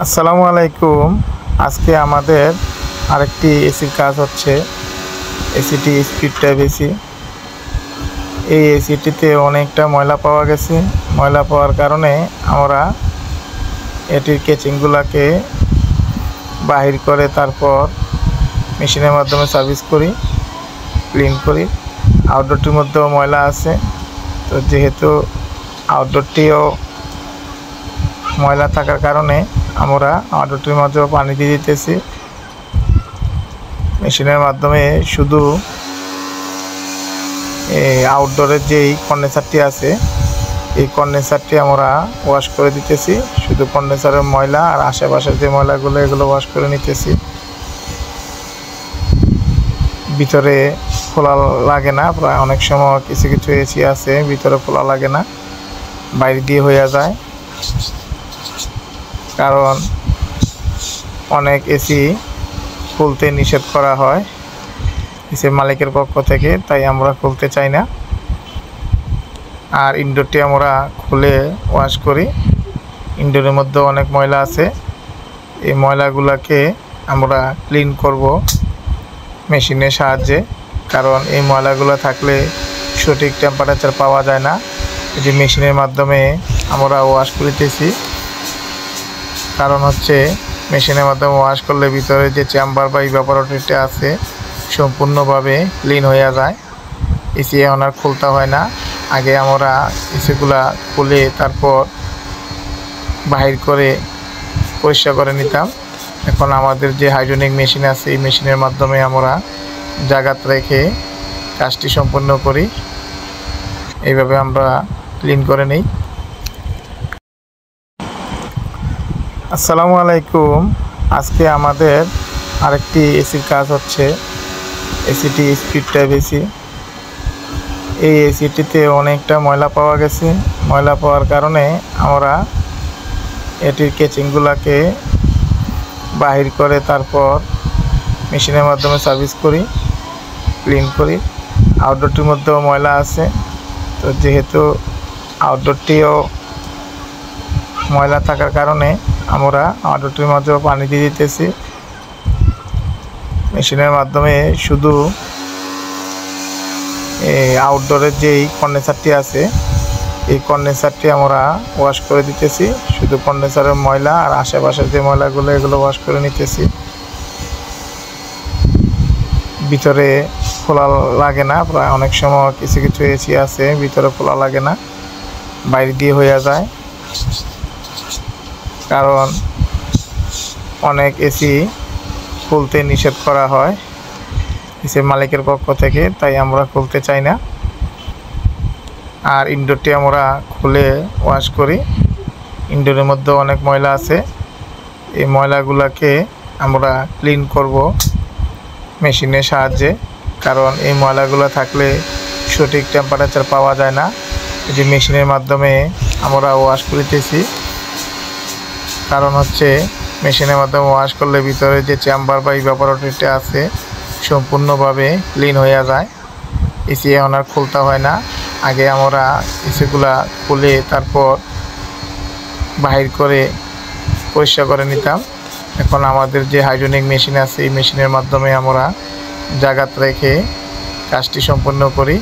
আসসালামু আলাইকুম। আজকে আমাদের আরেকটি এসির কাজ হচ্ছে। এসিটি স্পিড টাইপ এসি। এই এসিটিতে অনেকটা ময়লা পাওয়া গেছে। ময়লা পাওয়ার কারণে আমরা এটির কেচিংগুলোকে বাহির করে তারপর মেশিনের মাধ্যমে সার্ভিস করি, ক্লিন করি। আউটডোরটির মধ্যেও ময়লা আছে, তো যেহেতু আউটডোরটিও ময়লা থাকার কারণে আমরা আউটডোরটির মধ্যেও পানি দিয়ে দিতেছি। মেশিনের মাধ্যমে শুধু আউটডোরের যেই কন্ডেন্সারটি আছে এই কন্ডেন্সারটি আমরা ওয়াশ করে দিতেছি। শুধু কন্ডেন্সারের ময়লা আর আশেপাশের যে ময়লাগুলো এগুলো ওয়াশ করে নিতেছি। ভিতরে খোলা লাগে না, প্রায় অনেক সময় কিছু কিছু এসি আছে ভিতরে খোলা লাগে না, বাইরে দিয়ে হয়ে যায়। কারণ অনেক এসি খুলতে নিষেধ করা হয় এসির মালিকের পক্ষ থেকে, তাই আমরা খুলতে চাই না। আর ইনডোরটি আমরা খুলে ওয়াশ করি। ইনডোরের মধ্যে অনেক ময়লা আছে, এই ময়লাগুলোকে আমরা ক্লিন করব মেশিনের সাহায্যে। কারণ এই ময়লাগুলো থাকলে সঠিক টেম্পারেচার পাওয়া যায় না। এই যে মেশিনের মাধ্যমে আমরা ওয়াশ করিতেছি, কারণ হচ্ছে মেশিনের মাধ্যমে ওয়াশ করলে ভিতরে যে চেম্বার বা ইভাপোরেটরটা আছে সম্পূর্ণভাবে ক্লিন হয়ে যায়। এসি এখন আর খুলতে হয় না। আগে আমরা এসিগুলা খুলে তারপর বাহির করে পরিষ্কার করে নিতাম। এখন আমাদের যে হাইড্রোনিক মেশিন আছে এই মেশিনের মাধ্যমে আমরা জায়গাত রেখে কাজটি সম্পূর্ণ করি। এইভাবে আমরা ক্লিন করে নিই। আসসালামু আলাইকুম। আজকে আমাদের আরেকটি এসির কাজ হচ্ছে। এসিটি স্পিড টাইপ এসি। এই এসিটিতে অনেকটা ময়লা পাওয়া গেছে। ময়লা পাওয়ার কারণে আমরা এটির কেচিংগুলোকে বাহির করে তারপর মেশিনের মাধ্যমে সার্ভিস করি, ক্লিন করি। আউটডোরটির মধ্যেও ময়লা আছে, তো যেহেতু আউটডোরটিও ময়লা থাকার কারণে আমরা আউটডোরটির মধ্যেও পানি দিয়ে দিতেছি। মেশিনের মাধ্যমে শুধু আউটডোরের যেই কন্ডেন্সারটি আছে এই কন্ডেন্সারটি আমরা ওয়াশ করে দিতেছি। শুধু কন্ডেন্সারের ময়লা আর আশেপাশের যে ময়লাগুলো এগুলো ওয়াশ করে নিতেছি। ভিতরে খোলা লাগে না, প্রায় অনেক সময় কিছু কিছু এসি আছে ভিতরে খোলা লাগে না, বাইরে দিয়ে হয়ে যায়। কারণ অনেক এসি খুলতে নিষেধ করা হয় এসির মালিকের পক্ষ থেকে, তাই আমরা খুলতে চাই না। আর ইনডোরটি আমরা খুলে ওয়াশ করি। ইনডোরের মধ্যে অনেক ময়লা আছে, এই ময়লাগুলোকে আমরা ক্লিন করব মেশিনের সাহায্যে। কারণ এই ময়লাগুলো থাকলে সঠিক টেম্পারেচার পাওয়া যায় না। এই যে মেশিনের মাধ্যমে আমরা ওয়াশ করিতেছি, কারণ হচ্ছে মেশিনের মাধ্যমে ওয়াশ করলে ভিতরে যে চেম্বার বা ইভাপোরেটরটা আছে সম্পূর্ণভাবে ক্লিন হয়ে যায়। এসি এখন আর খুলতে হয় না। আগে আমরা এসিগুলা খুলে তারপর বাহির করে পরিষ্কার করে নিতাম। এখন আমাদের যে হাইড্রোনিক মেশিন আছে এই মেশিনের মাধ্যমে আমরা জায়গাত রেখে কাজটি সম্পূর্ণ করি।